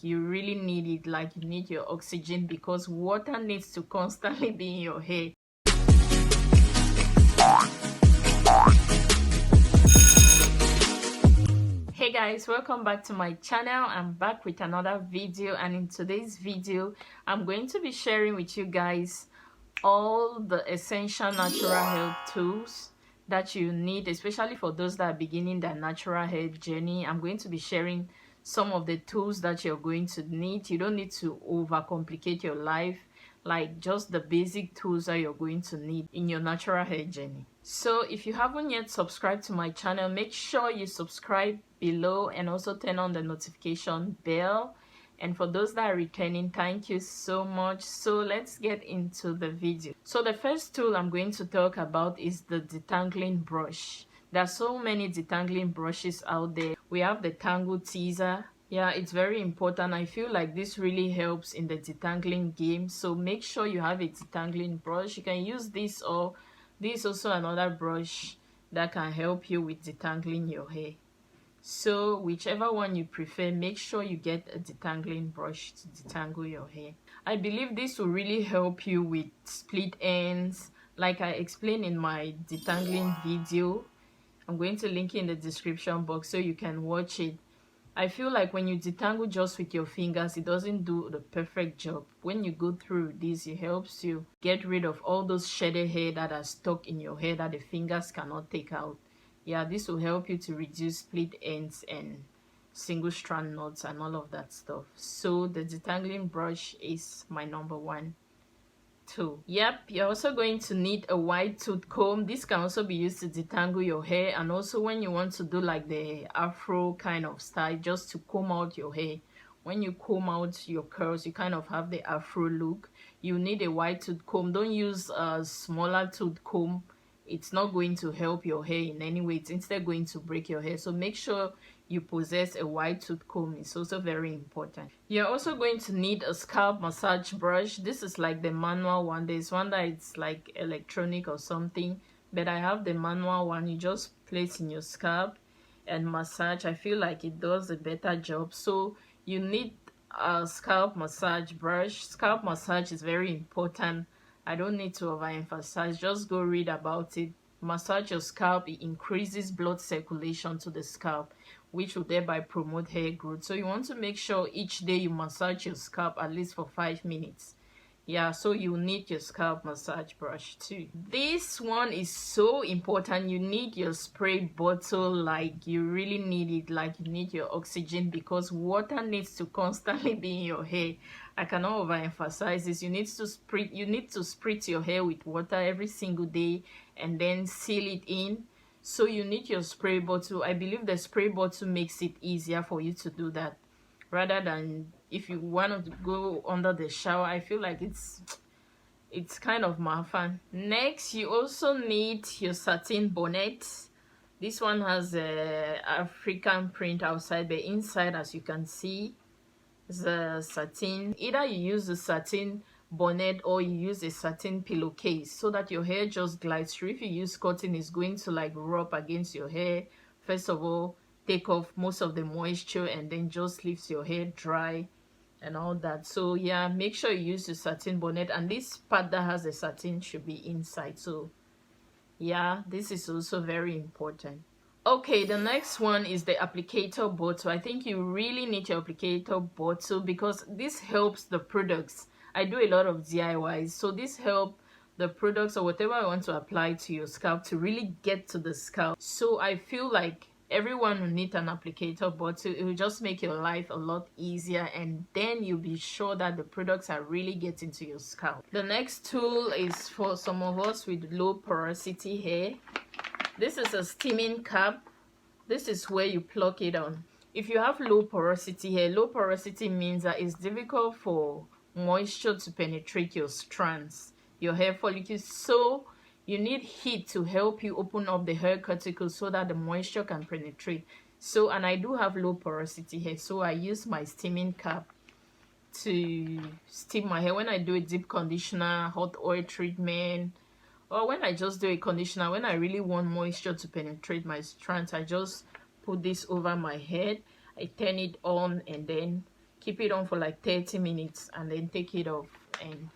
like you really need it, like you need your oxygen, because water needs to constantly be in your hair. Hey guys, welcome back to my channel. I'm back with another video, and in today's video I'm going to be sharing with you guys all the essential natural hair tools that you need, especially for those that are beginning their natural hair journey. I'm going to be sharing some of the tools that you're going to need. You don't need to overcomplicate your life, like just the basic tools that you're going to need in your natural hair journey. So if you haven't yet subscribed to my channel, make sure you subscribe below and also turn on the notification bell. And for those that are returning, thank you so much. So let's get into the video. So the first tool I'm going to talk about is the detangling brush. There are so many detangling brushes out there. We have the Tangle Teaser. Yeah, it's very important. I feel like this really helps in the detangling game. So make sure you have a detangling brush. You can use this, or this is also another brush that can help you with detangling your hair. So whichever one you prefer, make sure you get a detangling brush to detangle your hair. I believe this will really help you with split ends, like I explained in my detangling video. I'm going to link it in the description box so you can watch it. I feel like when you detangle just with your fingers, it doesn't do the perfect job. When you go through this, it helps you get rid of all those shaded hair that are stuck in your hair that the fingers cannot take out. Yeah, this will help you to reduce split ends and single strand knots and all of that stuff. So the detangling brush is my number one tool. Yep, you're also going to need a wide tooth comb. This can also be used to detangle your hair, and also when you want to do like the afro kind of style, just to comb out your hair. When you comb out your curls, you kind of have the afro look. You need a wide tooth comb. Don't use a smaller tooth comb. It's not going to help your hair in any way. It's instead going to break your hair. So make sure you possess a wide tooth comb. It's also very important. You're also going to need a scalp massage brush. This is like the manual one. There's one that it's like electronic or something, but I have the manual one. You just place in your scalp and massage. I feel like it does a better job. So you need a scalp massage brush. Scalp massage is very important. I don't need to overemphasize, just go read about it. Massage your scalp. It increases blood circulation to the scalp, which will thereby promote hair growth. So you want to make sure each day you massage your scalp at least for 5 minutes. Yeah, so you need your scalp massage brush too. This one is so important. You need your spray bottle, like you really need it, like you need your oxygen, because water needs to constantly be in your hair. I cannot overemphasize this. You need to spritz your hair with water every single day and then seal it in. So you need your spray bottle. I believe the spray bottle makes it easier for you to do that, rather than if you want to go under the shower. I feel like it's kind of mafan. Next, you also need your satin bonnet. This one has a African print outside, but inside, as you can see, the satin. Either you use the satin bonnet or you use a satin pillowcase so that your hair just glides through. If you use cotton, it's going to like rub against your hair. First of all, take off most of the moisture and then just leaves your hair dry and all that. So yeah, make sure you use the satin bonnet, and this part that has the satin should be inside. So yeah, this is also very important. Okay, the next one is the applicator bottle. I think you really need your applicator bottle because this helps the products. I do a lot of DIYs, so this helps the products or whatever I want to apply to your scalp to really get to the scalp. So I feel like everyone will need an applicator bottle. It will just make your life a lot easier, and then you'll be sure that the products are really getting to your scalp. The next tool is for some of us with low porosity hair. This is a steaming cap. This is where you pluck it on. If you have low porosity hair, low porosity means that it's difficult for moisture to penetrate your strands, your hair follicles. So you need heat to help you open up the hair cuticle so that the moisture can penetrate. So, and I do have low porosity hair, so I use my steaming cap to steam my hair when I do a deep conditioner, hot oil treatment, or when I just do a conditioner. When I really want moisture to penetrate my strands, I just put this over my head, I turn it on, and then keep it on for like 30 minutes and then take it off. And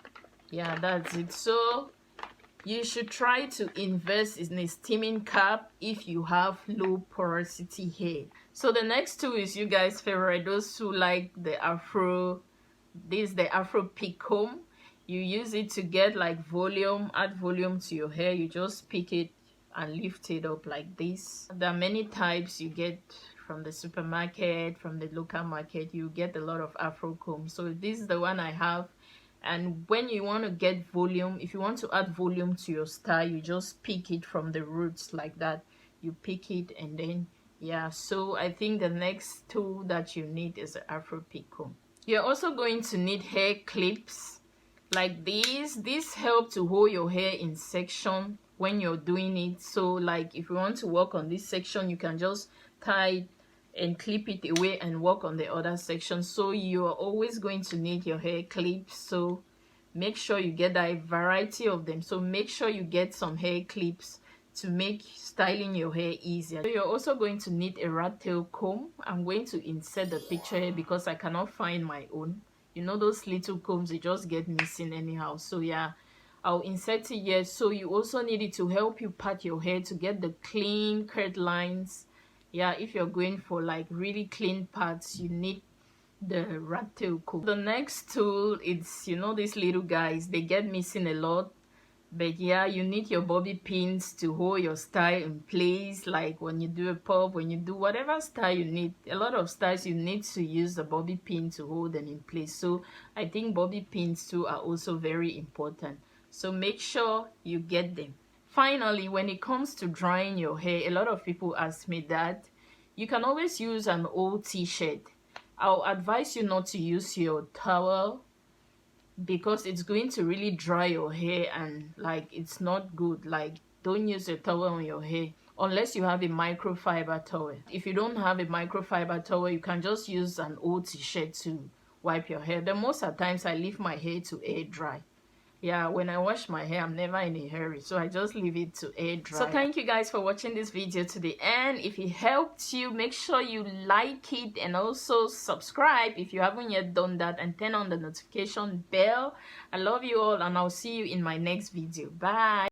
yeah, that's it. So you should try to invest in a steaming cap if you have low porosity hair. So the next tool is you guys' favorite, those who like the Afro. This is the Afro Pick comb. You use it to get like volume, add volume to your hair. You just pick it and lift it up like this. There are many types you get from the supermarket, from the local market. You get a lot of Afro comb. So this is the one I have. And when you want to get volume, if you want to add volume to your style, you just pick it from the roots like that. You pick it and then yeah. So I think the next tool that you need is the Afro Pick comb. You're also going to need hair clips like these. These help to hold your hair in section when you're doing it. So like if you want to work on this section, you can just tie it and clip it away and work on the other section. So you're always going to need your hair clips. So make sure you get a variety of them. So make sure you get some hair clips to make styling your hair easier. So you're also going to need a rat tail comb. I'm going to insert the picture here because I cannot find my own. You know those little combs, they just get missing anyhow. So yeah, I'll insert it here. So you also need it to help you pat your hair to get the clean curl lines. Yeah, if you're going for like really clean parts, you need the rat tail comb. The next tool is, you know, these little guys, they get missing a lot. But yeah, you need your bobby pins to hold your style in place. Like when you do a pop, when you do whatever style you need, a lot of styles you need to use the bobby pin to hold them in place. So I think bobby pins too are also very important. So make sure you get them. Finally, when it comes to drying your hair, a lot of people ask me that. You can always use an old t-shirt. I'll advise you not to use your towel because it's going to really dry your hair and like it's not good. Like don't use a towel on your hair unless you have a microfiber towel. If you don't have a microfiber towel, you can just use an old t-shirt to wipe your hair. But most of the times I leave my hair to air dry. Yeah, when I wash my hair, I'm never in a hurry, so I just leave it to air dry. So thank you guys for watching this video to the end. If it helped you, make sure you like it and also subscribe if you haven't yet done that, and turn on the notification bell. I love you all and I'll see you in my next video. Bye.